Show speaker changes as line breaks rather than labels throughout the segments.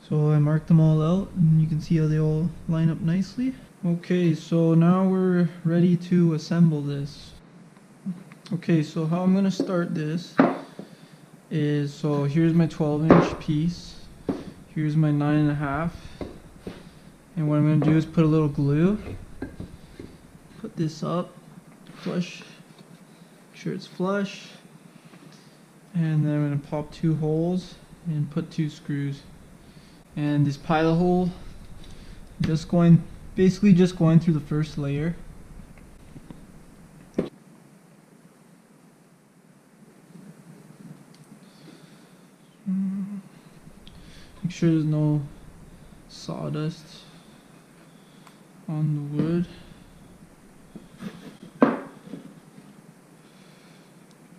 So I marked them all out and you can see how they all line up nicely. Okay, so now we're ready to assemble this. Okay, so how I'm going to start this is, so here's my 12-inch piece, here's my 9.5, and what I'm going to do is put a little glue, put this up, flush, make sure it's flush, and then I'm going to pop 2 holes and put 2 screws. And this pilot hole, basically just going through the first layer. Make sure there's no sawdust on the wood.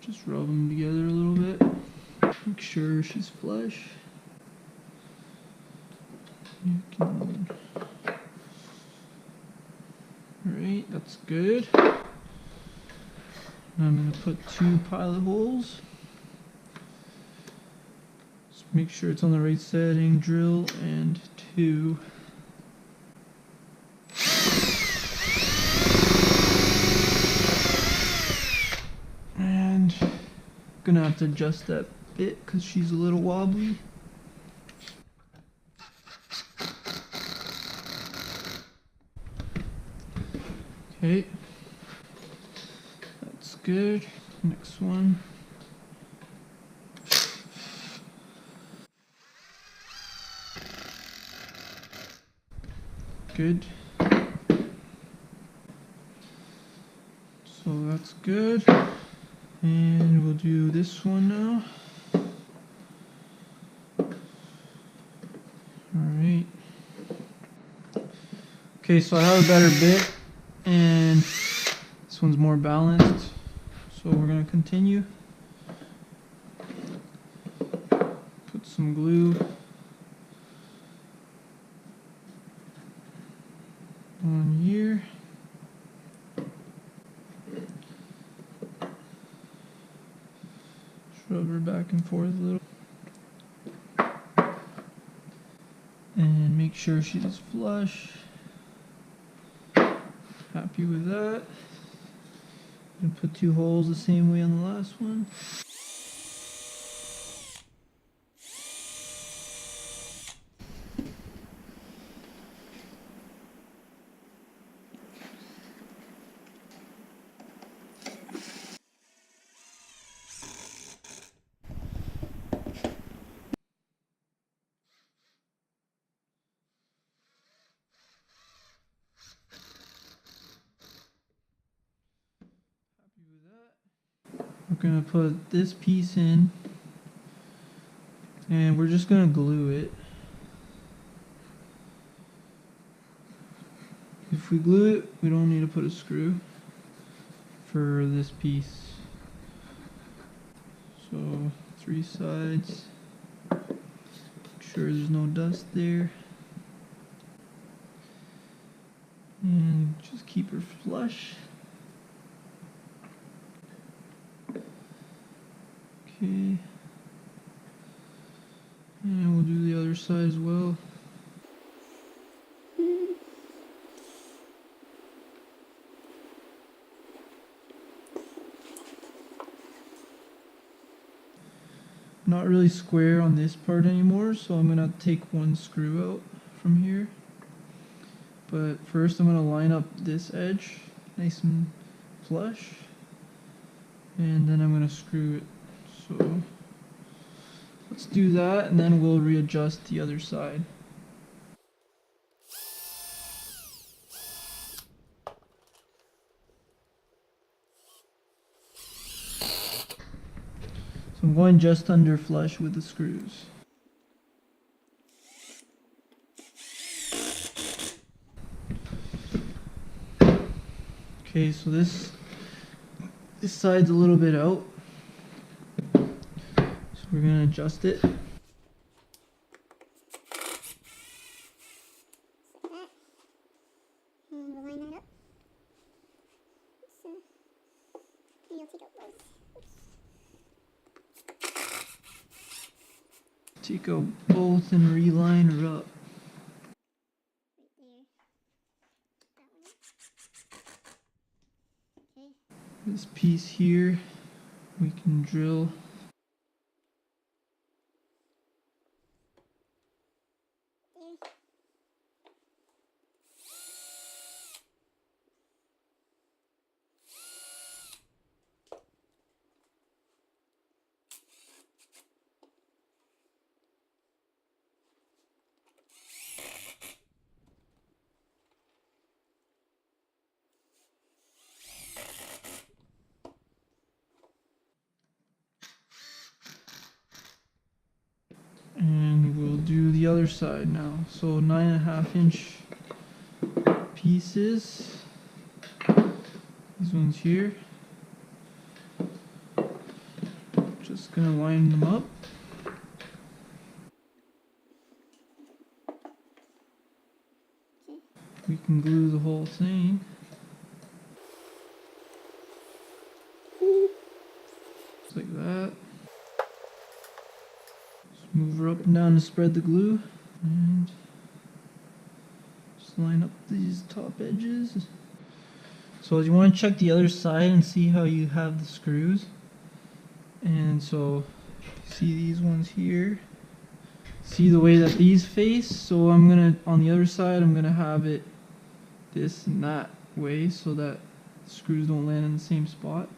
Just rub them together a little bit. Make sure she's flush. Alright, that's good. Now I'm going to put 2 pilot holes. Just make sure it's on the right setting. Drill and 2. And I'm gonna have to adjust that bit because she's a little wobbly. Okay, that's good. Next one. Good. So that's good. And we'll do this one now. Alright. Okay, so I have a better bit and this one's more balanced. So we're going to continue. Put some glue on here. Rub her back and forth a little. And make sure she's flush. Happy with that. And put 2 holes the same way on the last one. We're gonna put this piece in and we're just gonna glue it. If we glue it, we don't need to put a screw for this piece. So 3 sides, make sure there's no dust there. And just keep her flush. Okay, and we'll do the other side as well. Not really square on this part anymore, so I'm gonna take 1 screw out from here. But first I'm gonna line up this edge nice and flush, and then I'm gonna screw it. So let's do that and then we'll readjust the other side. So I'm going just under flush with the screws. Okay, so this side's a little bit out. So we're gonna adjust it. take out both and reline her up. This piece here we can drill. And we'll do the other side now. So 9.5-inch pieces. These ones here. Just gonna line them up. We can glue the whole thing. Just like that. Just move her up and down to spread the glue. And just line up these top edges. So you want to check the other side and see how you have the screws. And so, see these ones here? See the way that these face? So I'm gonna, on the other side, I'm gonna have it this and that way so that the screws don't land in the same spot.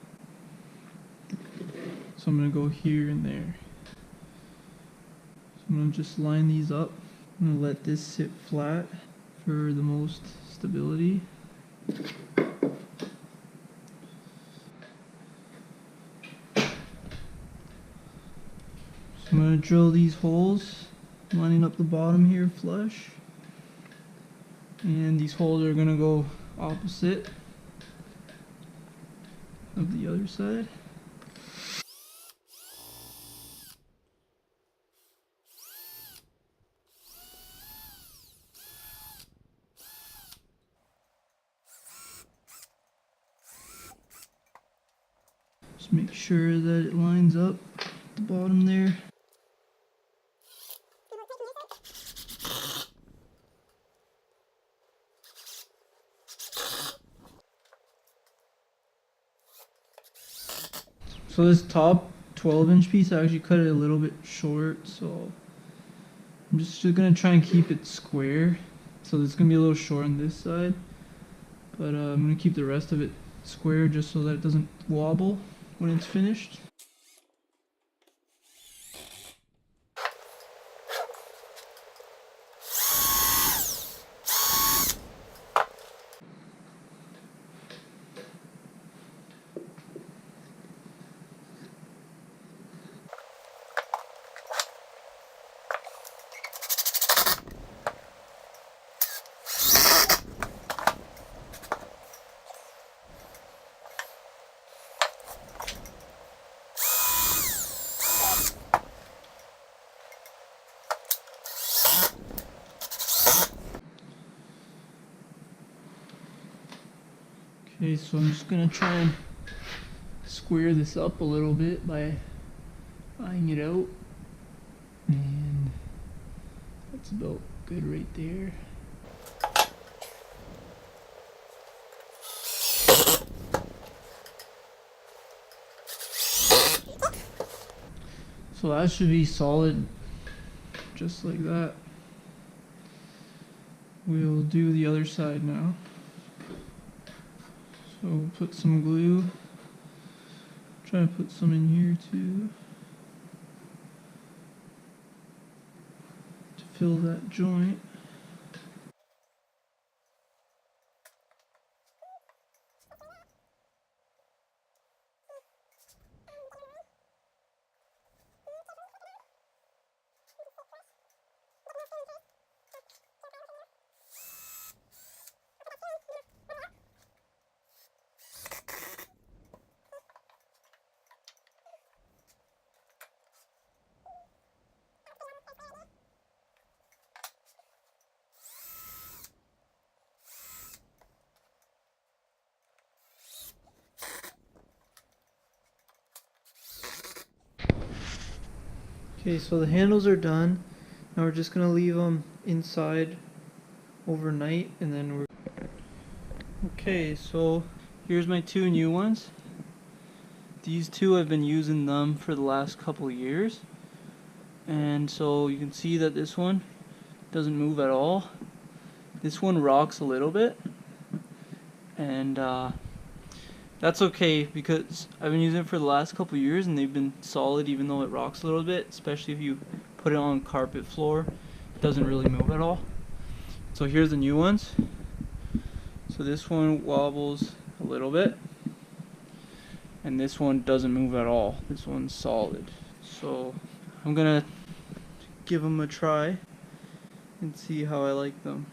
So I'm gonna go here and there. So I'm gonna just line these up. I'm gonna let this sit flat for the most stability. I'm going to drill these holes, lining up the bottom here flush, and these holes are going to go opposite of the other side. Just make sure that it lines up at the bottom there. So this top 12-inch piece, I actually cut it a little bit short, so I'm just gonna try and keep it square. So it's gonna be a little short on this side, but I'm gonna keep the rest of it square just so that it doesn't wobble when it's finished. Okay, so I'm just gonna try and square this up a little bit by eyeing it out, and that's about good right there. So that should be solid, just like that. We'll do the other side now. So we'll put some glue. Try to put some in here too, to fill that joint. Okay, so the handles are done. Now we're just gonna leave them inside overnight, and then we're... Okay, so here's my two new ones. These two, I've been using them for the last couple years. And so you can see that this one doesn't move at all. This one rocks a little bit. And that's okay, because I've been using it for the last couple years and they've been solid even though it rocks a little bit, especially if you put it on carpet floor. It doesn't really move at all. So here's the new ones. So this one wobbles a little bit, and this one doesn't move at all. This one's solid. So I'm gonna give them a try and see how I like them.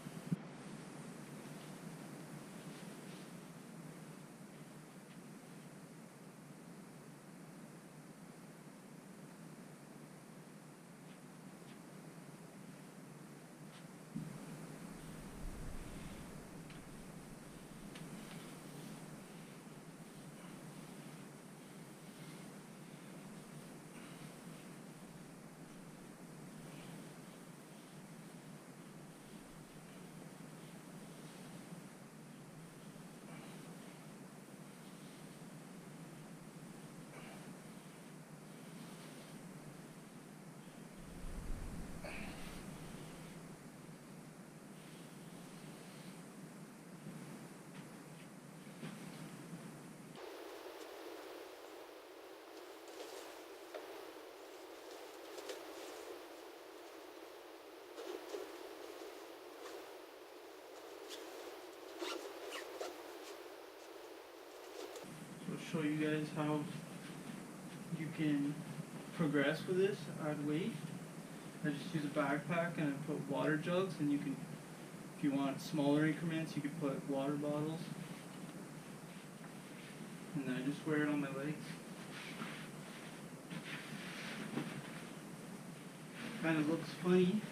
Show you guys how you can progress with this. Add weight. I just use a backpack and I put water jugs, and you can, if you want smaller increments, you could put water bottles. And then I just wear it on my legs. Kind of looks funny.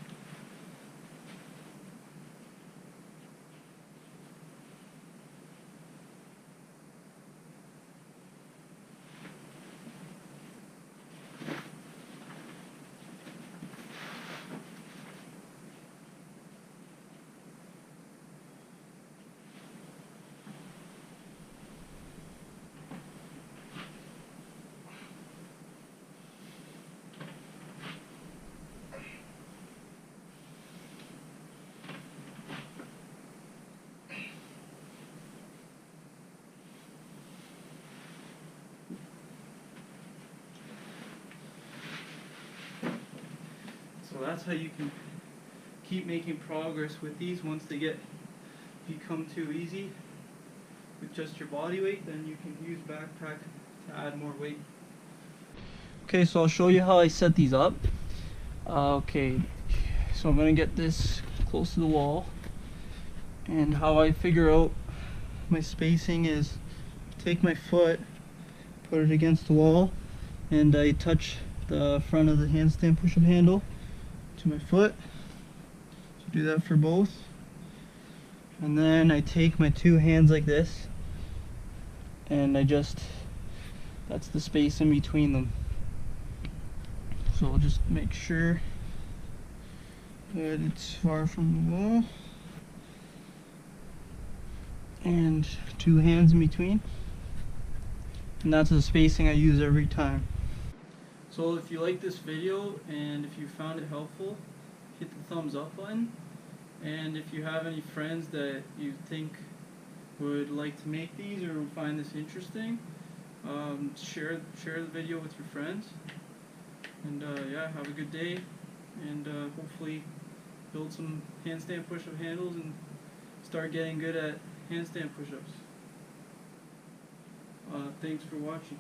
So that's how you can keep making progress with these. Once they become too easy with just your body weight, then you can use backpack to add more weight. Okay, so I'll show you how I set these up. Okay, so I'm gonna get this close to the wall, and how I figure out my spacing is take my foot, put it against the wall, and I touch the front of the handstand push-up handle to my foot. So do that for both. And then I take my two hands like this, and that's the space in between them. So I'll just make sure that it's far from the wall. And two hands in between. And that's the spacing I use every time. So if you like this video and if you found it helpful, hit the thumbs up button. And if you have any friends that you think would like to make these or find this interesting, share the video with your friends. And yeah, have a good day, and hopefully build some handstand push-up handles and start getting good at handstand push-ups. Thanks for watching.